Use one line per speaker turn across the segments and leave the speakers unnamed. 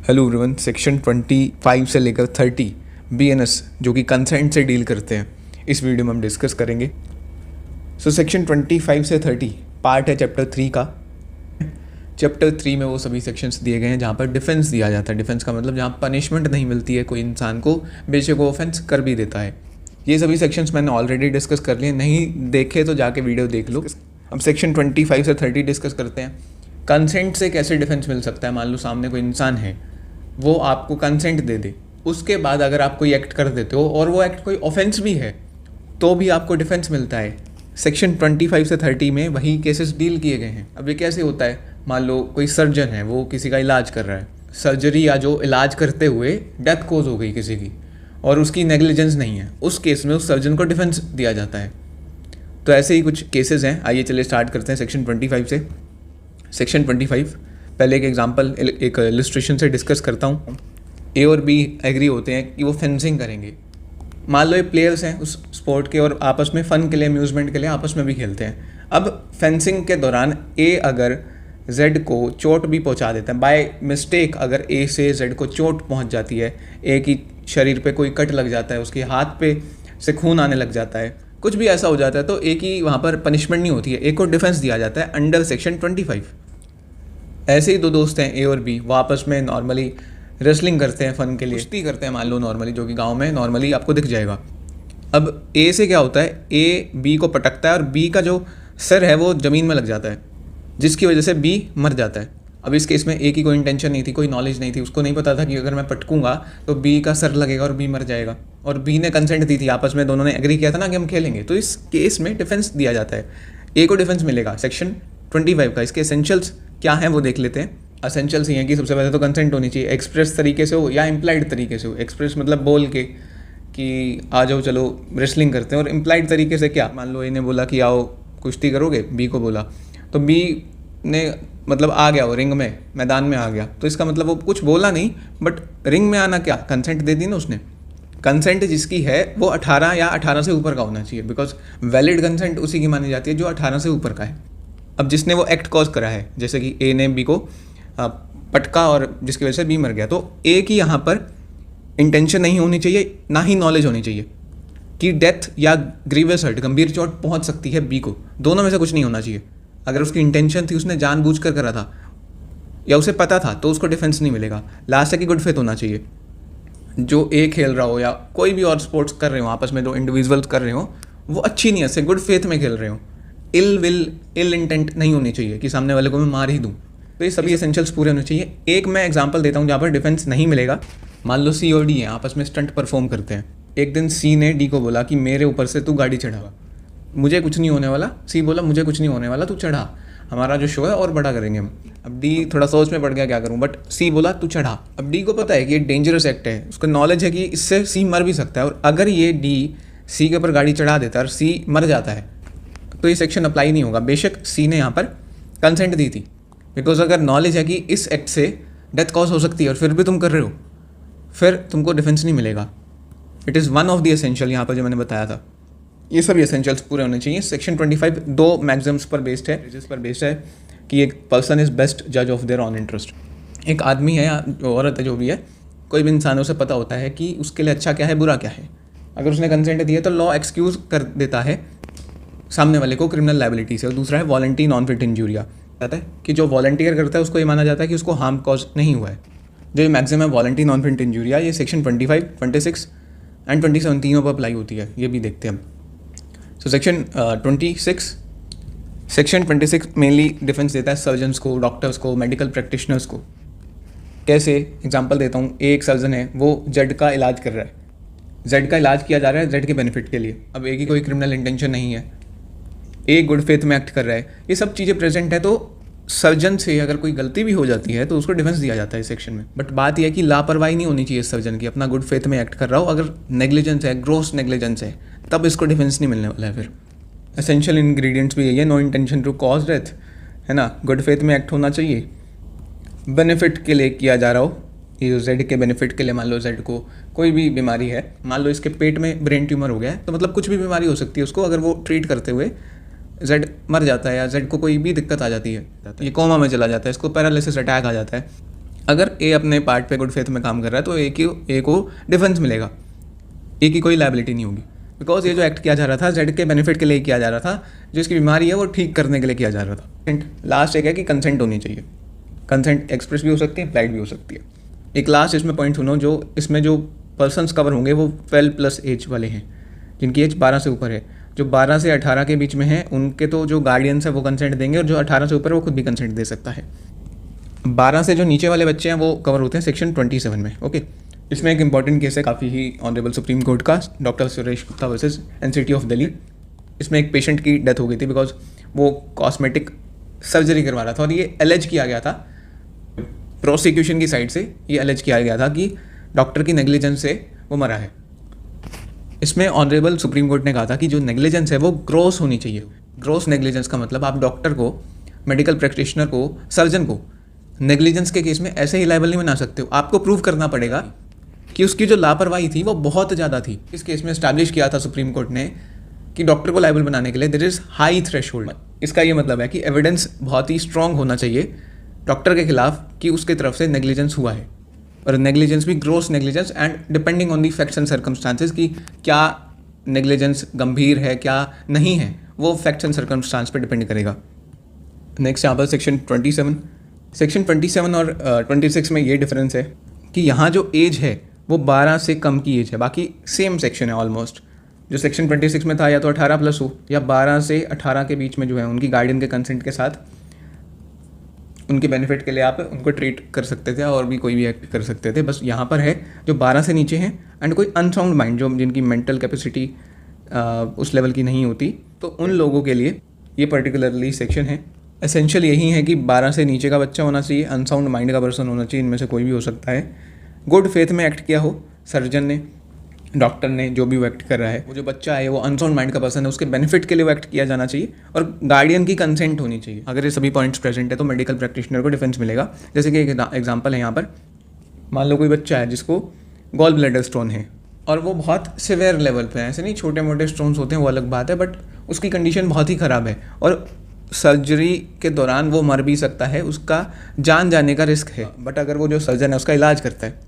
Hello everyone. Section 25 से लेकर 30 BNS जो कि कंसेंट से डील करते हैं, इस वीडियो में हम डिस्कस करेंगे। सेक्शन 25 से 30 पार्ट है चैप्टर 3 का। चैप्टर 3 में वो सभी सेक्शंस दिए गए हैं जहाँ पर डिफेंस दिया जाता है। डिफेंस का मतलब जहाँ पनिशमेंट नहीं मिलती है कोई इंसान को, बेशक वो ऑफेंस कर भी देता है। ये सभी सेक्शंस मैंने ऑलरेडी डिस्कस कर लिए, नहीं देखे तो जाके वीडियो देख लो। अब सेक्शन 25 से 30 डिस्कस करते हैं। कंसेंट से कैसे डिफेंस मिल सकता है। मान लो सामने कोई इंसान है, वो आपको कंसेंट दे दे, उसके बाद अगर आप कोई एक्ट कर देते हो और वो एक्ट कोई ऑफेंस भी है तो भी आपको डिफेंस मिलता है। सेक्शन 25 से 30 में वही केसेस डील किए गए हैं। अब ये कैसे होता है, मान लो कोई सर्जन है, वो किसी का इलाज कर रहा है, सर्जरी या जो इलाज करते हुए डेथ कोज हो गई किसी की और उसकी नेग्लिजेंस नहीं है, उस केस में उस सर्जन को डिफेंस दिया जाता है। तो ऐसे ही कुछ केसेस हैं। आइए चलिए स्टार्ट करते हैं सेक्शन 25 से। सेक्शन 25 पहले एक एग्जांपल, एक इलस्ट्रेशन से डिस्कस करता हूँ। ए और बी एग्री होते हैं कि वो फेंसिंग करेंगे। मान लो ये प्लेयर्स हैं उस स्पोर्ट के और आपस में फ़न के लिए, अम्यूज़मेंट के लिए आपस में भी खेलते हैं। अब फेंसिंग के दौरान ए अगर जेड को चोट भी पहुंचा देता है, बाय मिस्टेक अगर ए से जेड को चोट पहुंच जाती है, ए की शरीर पे कोई कट लग जाता है, उसके हाथ पे से खून आने लग जाता है, कुछ भी ऐसा हो जाता है, तो ए की वहाँ पर पनिशमेंट नहीं होती है, ए को डिफेंस दिया जाता है अंडर सेक्शन 25। ऐसे ही दो दोस्त हैं ए और बी, वो आपस में नॉर्मली रेसलिंग करते हैं, फ़न के लिए कुश्ती करते हैं मान लो नॉर्मली, जो कि गांव में नॉर्मली आपको दिख जाएगा। अब ए से क्या होता है, ए बी को पटकता है और बी का जो सर है वो ज़मीन में लग जाता है, जिसकी वजह से बी मर जाता है। अब इस केस में ए की कोई इंटेंशन नहीं थी, कोई नॉलेज नहीं थी, उसको नहीं पता था कि अगर मैं पटकूंगा तो बी का सर लगेगा और बी मर जाएगा, और बी ने कंसेंट दी थी, आपस में दोनों ने एग्री किया था ना कि हम खेलेंगे। तो इस केस में डिफेंस दिया जाता है, ए को डिफेंस मिलेगा सेक्शन 25 का। इसके एसेंशियल्स क्या हैं वो देख लेते हैं। एसेंशियल्स ये हैं कि सबसे पहले तो कंसेंट होनी चाहिए, एक्सप्रेस तरीके से हो या इम्प्लाइड तरीके से हो। एक्सप्रेस मतलब बोल के कि आ जाओ चलो रेसलिंग करते हैं, और इम्प्लाइड तरीके से क्या, मान लो ए ने बोला कि आओ कुश्ती करोगे, बी को बोला, तो बी ने मतलब आ गया, वो रिंग में, मैदान में आ गया, तो इसका मतलब वो कुछ बोला नहीं, बट रिंग में आना क्या, कंसेंट दे दी ना उसने। कंसेंट जिसकी है वो 18 या 18 से ऊपर का होना चाहिए, बिकॉज वैलिड कंसेंट उसी की मानी जाती है जो 18 से ऊपर का है। अब जिसने वो एक्ट कॉज करा है, जैसे कि ए ने बी को पटका और जिसकी वजह से बी मर गया, तो ए की यहाँ पर इंटेंशन नहीं होनी चाहिए, ना ही नॉलेज होनी चाहिए कि डेथ या ग्रीवियस हर्ट, गंभीर चोट पहुँच सकती है बी को। दोनों में से कुछ नहीं होना चाहिए। अगर उसकी इंटेंशन थी, उसने जानबूझकर करा था या उसे पता था, तो उसको डिफेंस नहीं मिलेगा। लास्ट है कि गुड फेथ होना चाहिए। जो ए खेल रहा हो या कोई भी और स्पोर्ट्स कर रहे हो, आपस में जो इंडिविजुअल्स कर रहे हो, वो अच्छी नीयत से गुड फेथ में खेल रहे हो। इल इंटेंट नहीं होनी चाहिए कि सामने वाले को मैं मार ही दूँ। तो ये सभी एसेंशियल्स पूरे होने चाहिए। एक मैं एग्जांपल देता हूँ जहाँ पर डिफेंस नहीं मिलेगा। मान लो सी और डी हैं, आपस में स्टंट परफॉर्म करते हैं। एक दिन सी ने डी को बोला कि मेरे ऊपर से तू गाड़ी चढ़ा, मुझे कुछ नहीं होने वाला। सी बोला मुझे कुछ नहीं होने वाला, तू चढ़ा, हमारा जो शो है और बड़ा करेंगे हम। अब डी थोड़ा सोच में पड़ गया क्या करूं, बट सी बोला तू चढ़ा। अब डी को पता है कि ये डेंजरस एक्ट है, उसको नॉलेज है कि इससे सी मर भी सकता है, और अगर ये डी सी के ऊपर गाड़ी चढ़ा देता है और सी मर जाता है तो ये सेक्शन अप्लाई नहीं होगा, बेशक सी ने यहाँ पर कंसेंट दी थी। बिकॉज अगर नॉलेज है कि इस एक्ट से डेथ कॉज हो सकती है और फिर भी तुम कर रहे हो, फिर तुमको डिफेंस नहीं मिलेगा। It is one of the essential यहाँ पर जो मैंने बताया था। ये सभी एसेंशियल्स पूरे होने चाहिए। सेक्शन 25 दो मैक्सिम्स पर बेस्ड है, जिस पर बेस्ड है कि एक पर्सन इज़ बेस्ट जज ऑफ देयर ऑन इंटरेस्ट। एक आदमी है या औरत है, जो भी है, कोई भी इंसान, उसे पता होता है कि उसके लिए अच्छा क्या है, बुरा क्या है। अगर उसने कंसेंट दिया तो लॉ एक्सक्यूज़ कर देता है सामने वाले को क्रिमिनल लायबिलिटी से। और दूसरा है वॉलंटी नॉन फिट इंजूरिया, कहता है कि जो वॉलंटियर करता है उसको ये माना जाता है कि उसको हार्म कॉज नहीं हुआ है। जो मैक्सिमम है वॉलंटी नॉन फिट इंजूरिया, ये सेक्शन 25, 26 एंड 27 तीनों पर अप्लाई होती है। ये भी देखते हैं हम। तो सेक्शन 26 मेनली डिफेंस देता है सर्जन्स को, डॉक्टर्स को, मेडिकल प्रैक्टिशनर्स को। कैसे, एग्जांपल देता हूँ। एक सर्जन है, वो जेड का इलाज कर रहा है, जेड का इलाज किया जा रहा है जेड के बेनिफिट के लिए। अब ए की कोई क्रिमिनल इंटेंशन नहीं है, ए गुड फेथ में एक्ट कर रहा है, ये सब चीज़ें प्रेजेंट है। तो सर्जन से अगर कोई गलती भी हो जाती है तो उसको डिफेंस दिया जाता है इस सेक्शन में। बट बात यह है कि लापरवाही नहीं होनी चाहिए सर्जन की, अपना गुड फेथ में एक्ट कर रहा हो। अगर नेग्लिजेंस है, ग्रोस नेग्लिजेंस है, तब इसको डिफेंस नहीं मिलने वाला है। फिर एसेंशियल इंग्रेडिएंट्स भी यही है, no intention to cause death, है ना, गुड फेथ में एक्ट होना चाहिए, बेनिफिट के लिए किया जा रहा हो, ये जो जेड के बेनिफिट के लिए। मान लो जेड को कोई भी बीमारी है, मान लो इसके पेट में ब्रेन ट्यूमर हो गया है, तो मतलब कुछ भी बीमारी हो सकती है उसको, अगर वो ट्रीट करते हुए जेड मर जाता है या जेड को कोई भी दिक्कत आ जाती है, ये कोमा में चला जाता है, इसको पैरालिसिस अटैक आ जाता है, अगर ए अपने पार्ट पे गुड फेथ में काम कर रहा है तो ए को डिफेंस मिलेगा, ए की कोई लायबिलिटी नहीं होगी, बिकॉज ये जो एक्ट किया जा रहा था जेड के बेनिफिट के लिए किया जा रहा था, जो इसकी बीमारी है वो ठीक करने के लिए किया जा रहा था। लास्ट एक है कि कंसेंट होनी चाहिए। कंसेंट एक्सप्रेस भी हो सकती है, इम्प्लाइड भी हो सकती है। एक लास्ट इसमें पॉइंट सुनो, जो इसमें जो पर्सन्स कवर होंगे वो 12+ एज वाले हैं, जिनकी एज 12 से ऊपर है। जो 12 से 18 के बीच में है उनके तो जो गार्डियंस है वो कंसेंट देंगे, और जो 18 से ऊपर है वो खुद भी कंसेंट दे सकता है। 12 से जो नीचे वाले बच्चे हैं वो कवर होते हैं सेक्शन 27 में। ओके, इसमें एक इंपॉर्टेंट केस है काफ़ी ही ऑनरेबल सुप्रीम कोर्ट का, doctor Suresh Gupta versus NCT of Delhi. इसमें एक पेशेंट की डेथ हो गई थी बिकॉज वो कॉस्मेटिक सर्जरी करवा रहा था, और ये एलेज किया गया था प्रोसिक्यूशन की साइड से, ये एलेज किया गया था कि डॉक्टर की नेग्लिजेंस से वो मरा है। इसमें ऑनरेबल सुप्रीम कोर्ट ने कहा था कि जो नेग्लिजेंस है वो ग्रॉस होनी चाहिए। ग्रॉस नेग्लिजेंस का मतलब आप डॉक्टर को, मेडिकल प्रैक्टिशनर को, सर्जन को नेग्लिजेंस के केस में ऐसे ही लायबल नहीं बना सकते हो। आपको प्रूव करना पड़ेगा कि उसकी जो लापरवाही थी वो बहुत ज़्यादा थी। इस केस में एस्टैब्लिश किया था सुप्रीम कोर्ट ने कि डॉक्टर को लायबल बनाने के लिए देयर इज़ हाई थ्रेशोल्ड। इसका ये मतलब है कि एविडेंस बहुत ही स्ट्रॉन्ग होना चाहिए डॉक्टर के खिलाफ कि उसकी तरफ से नेग्लिजेंस हुआ है, और नेग्लिजेंस भी gross negligence, and depending on the facts and circumstances कि क्या नेग्लिजेंस गंभीर है क्या नहीं है, वो फैक्ट्स एंड सर्कमस्टांस पे डिपेंड करेगा। नेक्स्ट यहाँ पर सेक्शन 27 और 26 में ये डिफरेंस है कि यहाँ जो एज है वो 12 से कम की एज है, बाकी सेम सेक्शन है ऑलमोस्ट। जो सेक्शन 26 में था या तो 18+ हो, या 12 से 18 के बीच में जो है उनकी गार्डियन के कंसेंट के साथ उनके बेनिफिट के लिए आप उनको ट्रीट कर सकते थे और भी कोई भी एक्ट कर सकते थे। बस यहाँ पर है जो 12 से नीचे हैं एंड कोई अनसाउंड माइंड, जो जिनकी मेंटल कैपेसिटी उस लेवल की नहीं होती, तो उन लोगों के लिए ये पर्टिकुलरली सेक्शन है। एसेंशियल यही है कि 12 से नीचे का बच्चा होना चाहिए, अनसाउंड माइंड का पर्सन होना चाहिए, इनमें से कोई भी हो सकता है। गुड फेथ में एक्ट किया हो, सर्जन ने, डॉक्टर ने, जो भी वो एक्ट कर रहा है, वो जो बच्चा है वो अनसाउंड माइंड का पर्सन है, उसके बेनिफिट के लिए वो एक्ट किया जाना चाहिए, और गार्डियन की कंसेंट होनी चाहिए। अगर ये सभी पॉइंट्स प्रेजेंट है तो मेडिकल प्रैक्टिशनर को डिफेंस मिलेगा। जैसे कि एक एग्जांपल है यहाँ पर, मान लो कोई बच्चा है जिसको गॉल ब्लैडर स्टोन है और वो बहुत सिवियर लेवल पे है, ऐसे नहीं छोटे मोटे स्टोन्स होते हैं वो अलग बात है, बट उसकी कंडीशन बहुत ही ख़राब है और सर्जरी के दौरान वो मर भी सकता है, उसका जान जाने का रिस्क है। बट अगर वो जो सर्जन है उसका इलाज करता है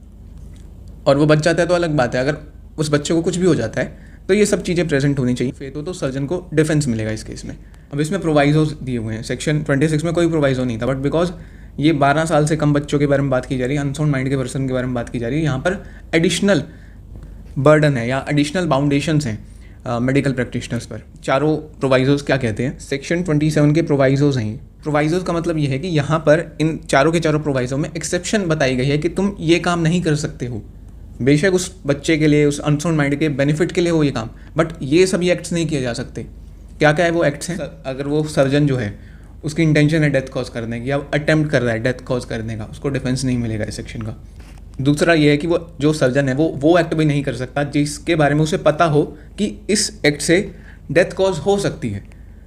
और वो बच जाता है तो अलग बात है। अगर उस बच्चे को कुछ भी हो जाता है तो ये सब चीज़ें प्रेजेंट होनी चाहिए, फिर तो सर्जन को डिफेंस मिलेगा इस केस में। अब इसमें प्रोवाइजोज दिए हुए हैं, सेक्शन 26 में कोई प्रोवाइजो नहीं था, बट बिकॉज ये 12 साल से कम बच्चों के बारे में बात की जा रही है, अनसाउंड माइंड के पर्सन के बारे में बात की जा रही है, यहाँ पर एडिशनल बर्डन है या एडिशनल बाउंडेशंस हैं मेडिकल प्रैक्टिशनर्स पर। चारों प्रोवाइजोज क्या कहते हैं, सेक्शन 27 के प्रोवाइजोज हैं। प्रोवाइजोज का मतलब ये है कि यहाँ पर इन चारों के चारों प्रोवाइजो में एक्सेप्शन बताई गई है कि तुम ये काम नहीं कर सकते हो, बेशक उस बच्चे के लिए, उस अनसाउंड माइंड के बेनिफिट के लिए हो ये काम, बट ये सभी एक्ट्स नहीं किए जा सकते। क्या क्या है वो एक्ट्स हैं, अगर वो सर्जन जो है उसकी इंटेंशन है डेथ कॉज करने की या अटेम्प्ट कर रहा है डेथ कॉज करने का, उसको डिफेंस नहीं मिलेगा इस सेक्शन का। दूसरा ये है कि वो जो सर्जन है वो एक्ट भी नहीं कर सकता जिसके बारे में उसे पता हो कि इस एक्ट से डेथ कॉज हो सकती है,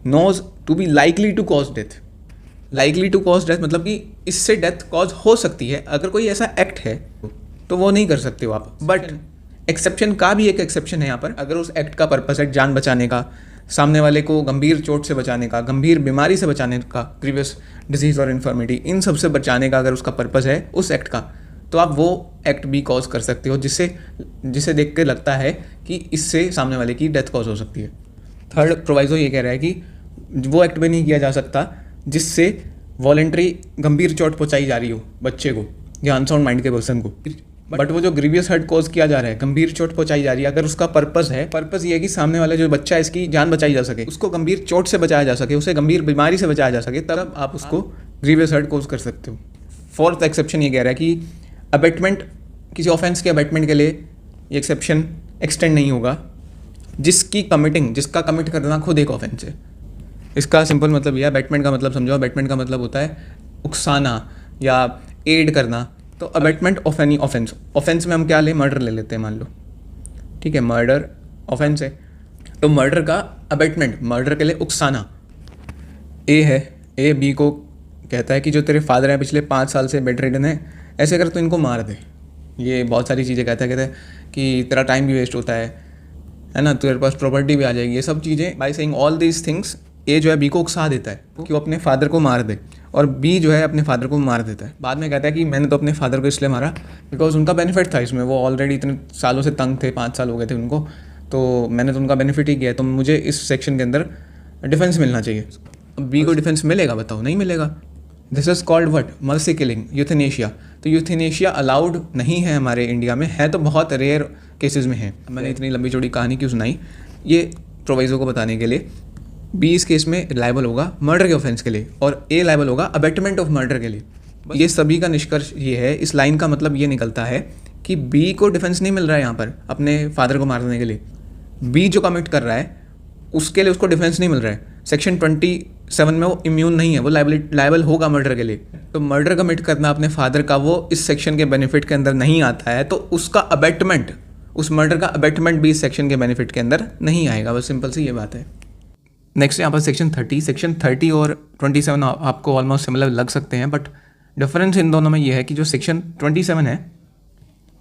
knows to be likely to cause death. Likely to cause death मतलब कि इससे डेथ कॉज हो सकती है, अगर कोई ऐसा एक्ट है तो वो नहीं कर सकते हो आप। बट एक्सेप्शन का भी एक एक्सेप्शन है यहाँ पर, अगर उस एक्ट का पर्पस है जान बचाने का, सामने वाले को गंभीर चोट से बचाने का, गंभीर बीमारी से बचाने का, प्रीवियस डिजीज और इन्फर्मिटी, इन सब से बचाने का अगर उसका पर्पस है उस एक्ट का, तो आप वो एक्ट भी कॉज कर सकते हो जिसे देख के लगता है कि इससे सामने वाले की डेथ कॉज हो सकती है। थर्ड प्रोवाइजो ये कह रहा है कि वो एक्ट भी नहीं किया जा सकता जिससे वॉलेंट्री गंभीर चोट पहुँचाई जा रही हो बच्चे को या अनसाउंड माइंड के पर्सन को, बट वो जो ग्रीवियस हर्ट कॉज किया जा रहा है, गंभीर चोट पहुंचाई जा रही है, अगर उसका पर्पस ये है कि सामने वाला जो बच्चा है इसकी जान बचाई जा सके, उसको गंभीर चोट से बचाया जा सके, उसे गंभीर बीमारी से बचाया जा सके, तब आप उसको ग्रीवियस हर्ट कॉज कर सकते हो। फोर्थ एक्सेप्शन ये कह रहा है कि अबेटमेंट, किसी ऑफेंस के अबेटमेंट के लिए ये एक्सेप्शन एक्सटेंड नहीं होगा जिसका कमिट करना खुद एक ऑफेंस है। इसका सिंपल मतलब यह है, अबेटमेंट का मतलब समझो, अबेटमेंट का मतलब होता है उकसाना या एड करना। तो abetment of any offence, offence में हम क्या ले, मर्डर ले लेते हैं मान लो, ठीक है, मर्डर ऑफेंस है, तो मर्डर का अबेटमेंट, मर्डर के लिए उकसाना। ए है, ए बी को कहता है कि जो तेरे फादर हैं पिछले 5 साल से बेड रिडन है, ऐसे कर तो इनको मार दे। ये बहुत सारी चीज़ें कहता है कि तेरा टाइम भी वेस्ट होता है ना, तेरे पास प्रॉपर्टी भी आ जाएगी, ये सब चीज़ें by saying all these things A जो है बी को उकसा देता है कि वो अपने फादर को मार दे। और बी जो है अपने फादर को मार देता है। बाद में कहता है कि मैंने तो अपने फादर को इसलिए मारा बिकॉज उनका बेनिफिट था इसमें, वो ऑलरेडी इतने सालों से तंग थे, 5 साल हो गए थे उनको, तो मैंने तो उनका बेनिफिट ही किया है, तो मुझे इस सेक्शन के अंदर डिफेंस मिलना चाहिए। अब बी को डिफेंस मिलेगा, बताओ? नहीं मिलेगा। This is called what? Mercy killing, euthanasia. तो यूथेनेशिया अलाउड नहीं है हमारे इंडिया में, है तो बहुत रेयर केसेस में है। मैंने इतनी लंबी चौड़ी कहानी क्यों सुनाई, ये प्रोवाइजो को बताने के लिए। बी इस केस में लायबल होगा मर्डर के ऑफेंस के लिए और ए लायबल होगा अबेटमेंट ऑफ मर्डर के लिए। ये सभी का निष्कर्ष ये है, इस लाइन का मतलब ये निकलता है कि बी को डिफेंस नहीं मिल रहा है यहाँ पर अपने फादर को मारने के लिए। बी जो कमिट कर रहा है उसके लिए उसको डिफेंस नहीं मिल रहा है। सेक्शन 27 में वो इम्यून नहीं है, वो लायबल होगा मर्डर के लिए। तो मर्डर कमिट करना अपने फादर का वो इस सेक्शन के बेनिफिट के अंदर नहीं आता है, तो उसका अबेटमेंट, उस मर्डर का अबेटमेंट भी इस सेक्शन के बेनिफिट के अंदर नहीं आएगा। बस सिंपल सी ये बात है। नेक्स्ट यहाँ पर सेक्शन 30 और 27 आपको ऑलमोस्ट सिमिलर लग सकते हैं, बट डिफरेंस इन दोनों में ये है कि जो सेक्शन 27 है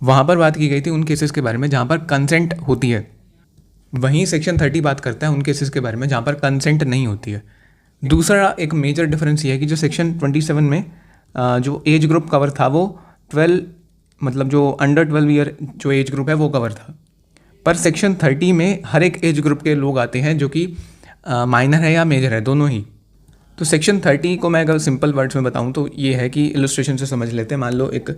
वहाँ पर बात की गई थी उन केसेस के बारे में जहाँ पर कंसेंट होती है, वहीं सेक्शन 30 बात करता है उन केसेस के बारे में जहाँ पर कंसेंट नहीं होती है। दूसरा एक मेजर डिफरेंस ये है कि जो सेक्शन 27 में जो एज ग्रुप कवर था वो 12, मतलब जो अंडर 12 ईयर जो एज ग्रुप है वो कवर था, पर सेक्शन 30 में हर एक एज ग्रुप के लोग आते हैं जो कि माइनर है या मेजर है, दोनों ही। तो सेक्शन 30 को मैं अगर सिंपल वर्ड्स में बताऊं तो ये है कि इलस्ट्रेशन से समझ लेते हैं। मान लो एक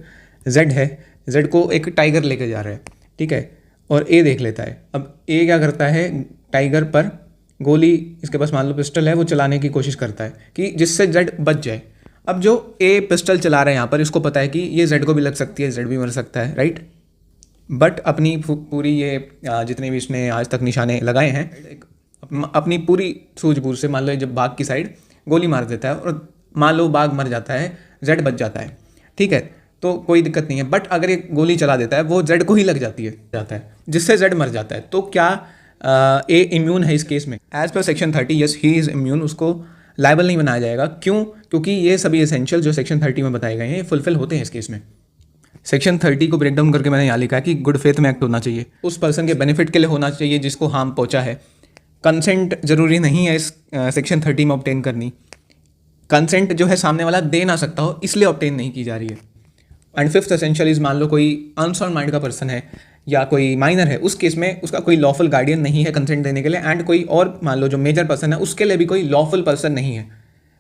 जेड है, जेड को एक टाइगर लेके जा रहा है, ठीक है, और ए देख लेता है। अब ए क्या करता है, टाइगर पर गोली, इसके पास मान लो पिस्टल है, वो चलाने की कोशिश करता है कि जिससे जेड बच जाए। अब जो ए पिस्टल चला रहा है यहाँ पर, इसको पता है कि ये जेड को भी लग सकती है, जेड भी मर सकता है, राइट। बट अपनी पूरी ये जितने भी इसने आज तक निशाने लगाए हैं, अपनी पूरी सूझबूझ से मान लो जब बाघ की साइड गोली मार देता है और मान लो बाघ मर जाता है, जेड बच जाता है, ठीक है, तो कोई दिक्कत नहीं है। बट अगर ये गोली चला देता है वो जेड को ही लग जाती है, जिससे जेड मर जाता है, तो क्या ए इम्यून है इस केस में? As per section 30 yes he is immune, उसको लायबल नहीं बनाया जाएगा। क्यों? क्योंकि ये सभी एसेंशियल जो सेक्शन 30 में बताए गए हैं ये फुलफिल होते हैं इस केस में। सेक्शन 30 को ब्रेक डाउन करके मैंने यहाँ लिखा है कि गुड फेथ में एक्ट होना चाहिए, उस पर्सन के बेनिफिट के लिए होना चाहिए जिसको हार्म पहुँचा है। कंसेंट जरूरी नहीं है इस सेक्शन 30 में ऑब्टेन करनी, कंसेंट जो है सामने वाला दे ना सकता हो इसलिए ऑब्टेन नहीं की जा रही है। एंड फिफ्थ एसेंशियल इज, मान लो कोई अनसाउंड माइंड का पर्सन है या कोई माइनर है, उस केस में उसका कोई लॉफुल गार्डियन नहीं है कंसेंट देने के लिए, एंड कोई और मान लो जो मेजर पर्सन है उसके लिए भी कोई लॉफुल पर्सन नहीं है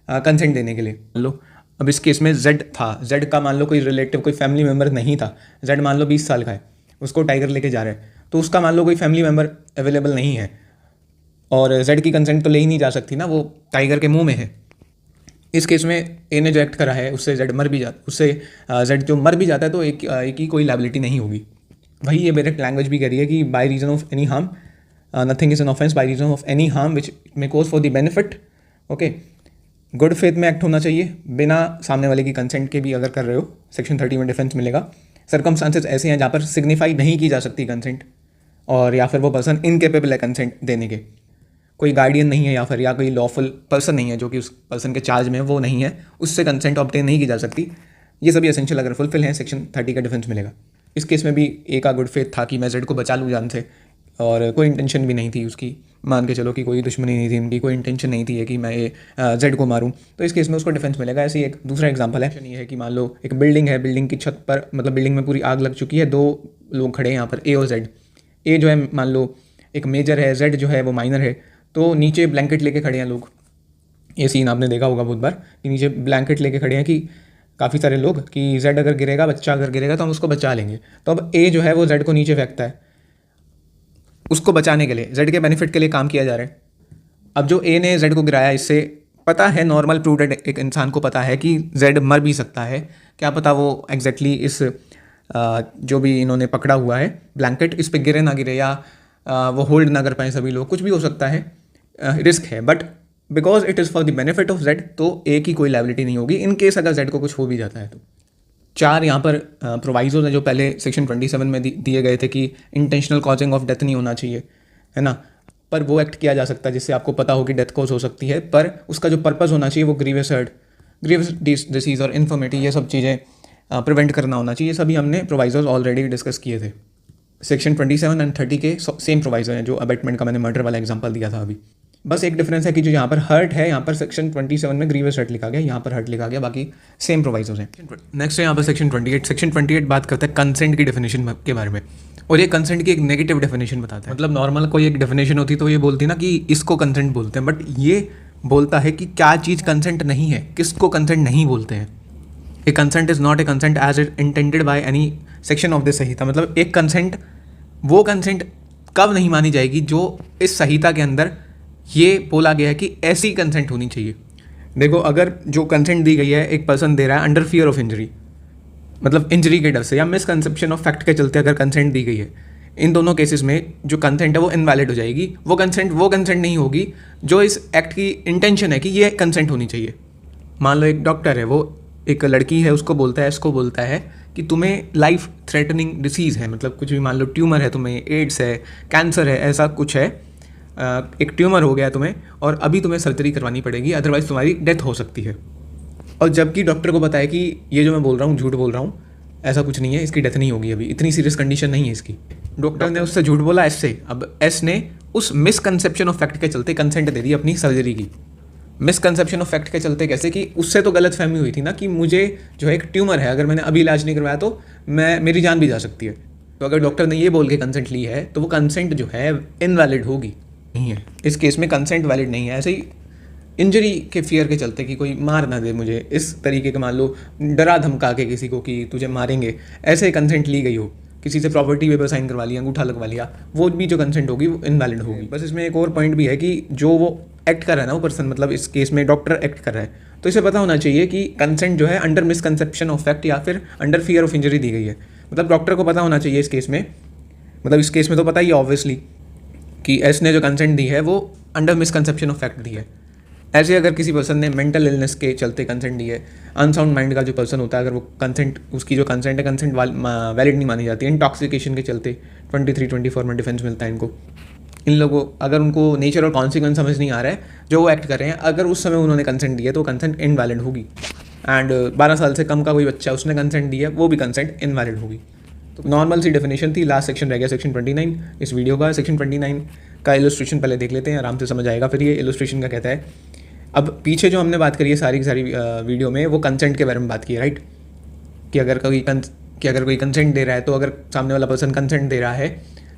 कंसेंट देने के लिए। मान लो अब इस केस में जेड था, जेड का मान लो कोई रिलेटिव, कोई फैमिली मेम्बर नहीं था, जेड मान लो 20 साल का है, उसको टाइगर लेके जा रहा है, तो उसका मान लो कोई फैमिली मेम्बर अवेलेबल नहीं है और जेड की कंसेंट तो ले ही नहीं जा सकती ना, वो टाइगर के मुंह में है। इस केस में ए ने जो एक्ट करा है उससे जेड मर भी जाता, उससे जेड जो मर भी जाता है तो एक की कोई लायबिलिटी नहीं होगी। वही ये डायरेक्ट लैंग्वेज भी कह रही है कि by reason of any harm nothing is an offence by reason of any harm which may cause for the benefit. Okay, good faith में एक्ट होना चाहिए बिना सामने वाले की कंसेंट के भी अगर कर रहे हो, सेक्शन 30 में डिफेंस मिलेगा। सर्कमस्टांसेस ऐसे हैं जहाँ पर सिग्निफाई नहीं की जा सकती कंसेंट, और या फिर वो पर्सन इनकेपेबल है कंसेंट देने के, कोई गार्डियन नहीं है या कोई लॉफुल पर्सन नहीं है जो कि उस पर्सन के चार्ज में, वो नहीं है, उससे कंसेंट ऑब्टेन नहीं की जा सकती। ये सभी एसेंशियल अगर फुलफिल हैं सेक्शन 30 का डिफेंस मिलेगा। इस केस में भी ए का गुड फेथ था कि मैं जेड को बचा लूँ जान से, और कोई इंटेंशन भी नहीं थी उसकी, मान के चलो कि कोई दुश्मनी नहीं थी उनकी, कोई इंटेंशन नहीं थी कि मैं ये जेड को मारूं, तो इस केस में उसको डिफेंस मिलेगा। ऐसे ही एक दूसरा एग्जांपल है, ये है कि मान लो एक बिल्डिंग है, बिल्डिंग की छत पर, मतलब बिल्डिंग में पूरी आग लग चुकी है, 2 लोग खड़े हैं यहाँ पर, ए और जेड। ए जो है मान लो एक मेजर है, जेड जो है वो माइनर है, तो नीचे ब्लैंकेट लेके खड़े हैं लोग। ये सीन आपने देखा होगा बहुत बार कि नीचे ब्लैंकेट लेके खड़े हैं कि काफ़ी सारे लोग, कि जेड अगर गिरेगा, बच्चा अगर गिरेगा तो हम उसको बचा लेंगे। तो अब ए जो है वो जेड को नीचे फेंकता है, उसको बचाने के लिए, जेड के बेनिफिट के लिए काम किया जा रहा है। अब जो ए ने जेड को गिराया, इससे पता है, नॉर्मल प्रूडेंट एक इंसान को पता है कि जेड मर भी सकता है, क्या पता वो एग्जैक्टली इस जो भी इन्होंने पकड़ा हुआ है ब्लैंकेट, इस पर गिरे ना गिरे, या वो होल्ड ना कर पाए सभी लोग, कुछ भी हो सकता है, रिस्क है। But because it is for the benefit of Z, तो ए की कोई लायबिलिटी नहीं होगी इन केस अगर जेड को कुछ हो भी जाता है तो। 4 यहाँ पर प्रोवाइजोज हैं जो पहले सेक्शन 27 में दिए गए थे कि इंटेंशनल कॉजिंग ऑफ डेथ नहीं होना चाहिए, है ना, पर वो एक्ट किया जा सकता है जिससे आपको पता हो कि डेथ कॉज हो सकती है, पर उसका जो पर्पस होना चाहिए वो ग्रीवियस हर्ट, ग्रीवियस डिसीज और इन्फर्मिटी, ये सब चीज़ें प्रिवेंट करना होना चाहिए। सभी हमने प्रोवाइजोज ऑलरेडी डिस्कस किए थे। सेक्शन 27 एंड 30 के सेम प्रोवाइजर हैं जो अबेटमेंट का मैंने मर्डर वाला एग्जांपल दिया था अभी। बस एक डिफरेंस है कि जो यहाँ पर हर्ट है, यहाँ पर सेक्शन 27 में ग्रीवियस हर्ट लिखा गया, यहाँ पर हर्ट लिखा गया, बाकी सेम प्रोवाइजोस हैं। नेक्स्ट है यहाँ पर सेक्शन 28। सेक्शन 28 बात करता है कंसेंट की डेफिनेशन के बारे में, और ये कंसेंट की एक नेगेटिव डेफिनेशन बताता है। मतलब नॉर्मल कोई एक डेफिनेशन होती तो ये बोलती ना कि इसको कंसेंट बोलते हैं, बट ये बोलता है कि क्या चीज़ कंसेंट नहीं है, किसको कंसेंट नहीं बोलते हैं। A consent is not a consent as it intended by any section of this संहिता। मतलब एक कंसेंट, वो कंसेंट कब नहीं मानी जाएगी जो इस संहिता के अंदर ये बोला गया है कि ऐसी कंसेंट होनी चाहिए। देखो, अगर जो कंसेंट दी गई है एक पर्सन दे रहा है अंडर फियर ऑफ इंजरी, मतलब इंजरी के डर से या मिसकंसेप्शन ऑफ फैक्ट के चलते अगर कंसेंट दी गई है, इन दोनों केसेस में जो कंसेंट है वो इनवैलिड हो जाएगी। वो कंसेंट नहीं होगी जो इस एक्ट की इंटेंशन है कि ये कंसेंट होनी चाहिए। मान लो एक डॉक्टर है, वो एक लड़की है, उसको बोलता है कि तुम्हें लाइफ थ्रेटनिंग डिसीज़ है, मतलब कुछ भी, मान लो ट्यूमर है तुम्हें, एड्स है, कैंसर है, ऐसा कुछ है, एक ट्यूमर हो गया तुम्हें और अभी तुम्हें सर्जरी करवानी पड़ेगी, अदरवाइज तुम्हारी डेथ हो सकती है। और जबकि डॉक्टर को पता है कि ये जो मैं बोल रहा हूँ झूठ बोल रहा हूँ, ऐसा कुछ नहीं है, इसकी डेथ नहीं होगी, अभी इतनी सीरियस कंडीशन नहीं है इसकी। डॉक्टर ने उससे झूठ बोला एस से, अब एस ने उस मिसकंसेप्शन ऑफ फैक्ट के चलते कंसेंट दे दी अपनी सर्जरी की। मिसकंसेप्शन ऑफ फैक्ट के चलते कैसे, कि उससे तो गलत फहमी हुई थी ना कि मुझे जो है एक ट्यूमर है, अगर मैंने अभी इलाज नहीं करवाया तो मेरी जान भी जा सकती है। तो अगर डॉक्टर ने ये बोल के कंसेंट ली है तो वो कंसेंट जो है इनवैलिड होगी, नहीं है। इस केस में कंसेंट वैलिड नहीं है। ऐसे ही इंजरी के फियर के चलते कि कोई मार ना दे मुझे, इस तरीके के, मान लो डरा धमका के किसी को कि तुझे मारेंगे, ऐसे कंसेंट ली गई हो, किसी से प्रॉपर्टी पेपर साइन करवा लिया, अंगूठा लगवा लिया, वो भी जो कंसेंट होगी वो इनवैलिड होगी। बस इसमें एक और पॉइंट भी है कि जो वो एक्ट कर रहा है ना वो पर्सन, मतलब इस केस में डॉक्टर एक्ट कर रहा है, तो इसे पता होना चाहिए कि कंसेंट जो है अंडर मिसकंसेप्शन ऑफ फैक्ट या फिर अंडर फियर ऑफ इंजरी दी गई है। मतलब डॉक्टर को पता होना चाहिए इस केस में, मतलब इस केस में तो पता ही है ऑब्वियसली कि एस ने जो कंसेंट दी है वो अंडर मिसकंसेप्शन ऑफ फैक्ट दी है। ऐसे अगर किसी पर्सन ने मेंटल इलनेस के चलते कंसेंट दी है, अनसाउंड माइंड का जो पर्सन होता है, अगर वो कंसेंट, उसकी जो कंसेंट है कंसेंट वैलिड नहीं मानी जाती है, इंटॉक्सिकेशन के चलते 23-24 में डिफेंस मिलता है इनको। इन लोगों, अगर उनको नेचर और कॉन्सिक्वेंस समझ नहीं आ रहा है जो वो एक्ट कर रहे हैं, अगर उस समय उन्होंने कंसेंट दी है तो कंसेंट इनवैलिड होगी। एंड 12 साल से कम का कोई बच्चा उसने कंसेंट दी है, वो भी कंसेंट इनवैलिड होगी। तो नॉर्मल सी डेफिनेशन थी। लास्ट सेक्शन रह गया सेक्शन 29 इस वीडियो का। सेक्शन 29 का इलस्ट्रेशन पहले देख लेते हैं, आराम से समझ आएगा। फिर ये इलस्ट्रेशन का कहता है, अब पीछे जो हमने बात करी है सारी की सारी वीडियो में, वो कंसेंट के बारे में बात की है, राइट, कि अगर कोई कंसेंट दे रहा है, तो अगर सामने वाला पर्सन कंसेंट दे रहा है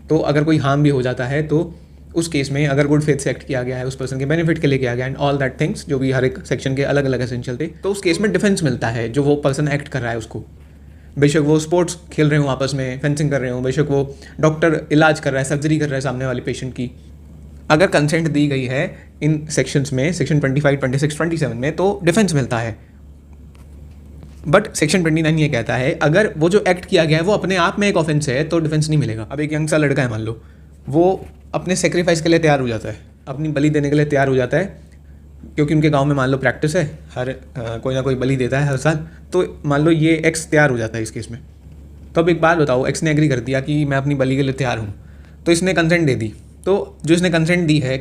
तो अगर कोई हार्म भी हो जाता है तो उस केस में अगर गुड फेथ से एक्ट किया गया है, उस पर्सन के बेनिफिट के लिए किया गया एंड ऑल दैट थिंग्स, जो भी हर एक सेक्शन के अलग अलग एसेंशियल थे, तो उस केस में डिफेंस मिलता है जो वो पर्सन एक्ट कर रहा है उसको। बेशक वो स्पोर्ट्स खेल रहे हो आपस में, फेंसिंग कर रहे हो, बेशक वो डॉक्टर इलाज कर रहा है, सर्जरी कर रहा है सामने वाले पेशेंट की, अगर कंसेंट दी गई है इन सेक्शंस में, सेक्शन 25, 26, 27 में, तो डिफेंस मिलता है। बट सेक्शन 29 ये कहता है अगर वो जो एक्ट किया गया है वो अपने आप में एक ऑफेंस है तो डिफेंस नहीं मिलेगा। अब एक यंग सा लड़का है, मान लो वो अपने सेक्रीफाइस के लिए तैयार हो जाता है, अपनी बलि देने के लिए तैयार हो जाता है, क्योंकि उनके गांव में मान लो प्रैक्टिस है, हर कोई ना कोई बलि देता है हर साल, तो मान लो ये एक्स तैयार हो जाता है इस केस में। तो अब एक बात बताओ, एक्स ने एग्री कर दिया कि मैं अपनी बलि के लिए तैयार हूँ, तो इसने कंसेंट दे दी, तो जो इसने कंसेंट दी है,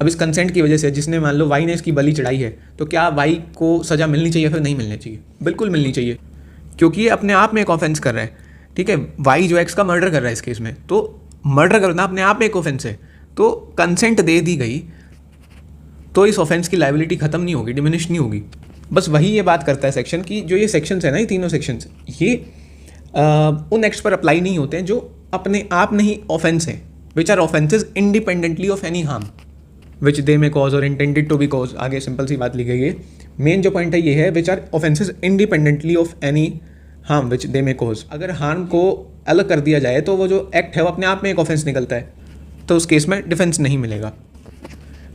अब इस कंसेंट की वजह से जिसने, मान लो वाई ने इसकी बलि चढ़ाई है, तो क्या वाई को सज़ा मिलनी चाहिए फिर नहीं मिलनी चाहिए? बिल्कुल मिलनी चाहिए, क्योंकि ये अपने आप में एक ऑफेंस कर रहा है। ठीक है, वाई जो एक्स का मर्डर कर रहा है इस केस में, तो मर्डर करना अपने आप में एक ऑफेंस है, तो कंसेंट दे दी गई तो इस ऑफेंस की लाइबिलिटी खत्म नहीं होगी, डिमिनिश नहीं होगी। बस वही ये बात करता है सेक्शन की, जो ये सेक्शंस है ना, ये तीनों सेक्शंस, ये उन एक्ट्स पर अप्लाई नहीं होते हैं जो अपने आप में ही ऑफेंस हैं, which are offences independently of any harm which they may cause or intended to be cause. आगे सिंपल सी बात ली गई है, मेन जो पॉइंट है ये है, which are offences independently of any harm which they may cause. अगर हार्म को अलग कर दिया जाए तो वो जो एक्ट है वो अपने आप में एक ऑफेंस निकलता है, तो उस केस में डिफेंस नहीं मिलेगा।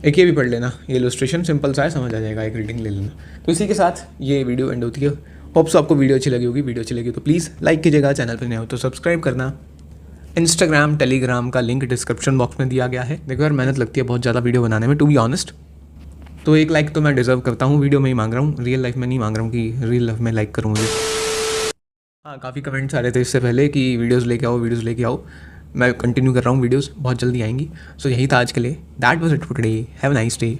एक ये भी पढ़ लेना, ये इलस्ट्रेशन सिंपल सा है, समझ आ जाएगा, एक रीडिंग ले लेना। तो इसी के साथ ये वीडियो एंड होती है। होप्स आपको वीडियो अच्छी लगी होगी। वीडियो अच्छी लगी तो प्लीज़ लाइक कीजिएगा, चैनल पर नए हो तो सब्सक्राइब करना। इंस्टाग्राम, टेलीग्राम का लिंक डिस्क्रिप्शन बॉक्स में दिया गया है। देखो यार, मेहनत लगती है बहुत ज़्यादा वीडियो बनाने में, टू बी ऑनेस्ट, तो एक लाइक तो मैं डिजर्व करता हूँ, वीडियो में ही मांग रहा हूँ, रियल लाइफ में नहीं मांग रहा हूँ कि रियल लाइफ में लाइक करूँ मुझे। हाँ, काफ़ी कमेंट्स आ रहे थे इससे पहले कि वीडियोज़ लेके आओ। मैं कंटिन्यू कर रहा हूँ, वीडियोज़ बहुत जल्दी आएंगी। सो यही था आज के लिए। That was it for today. Have a nice day.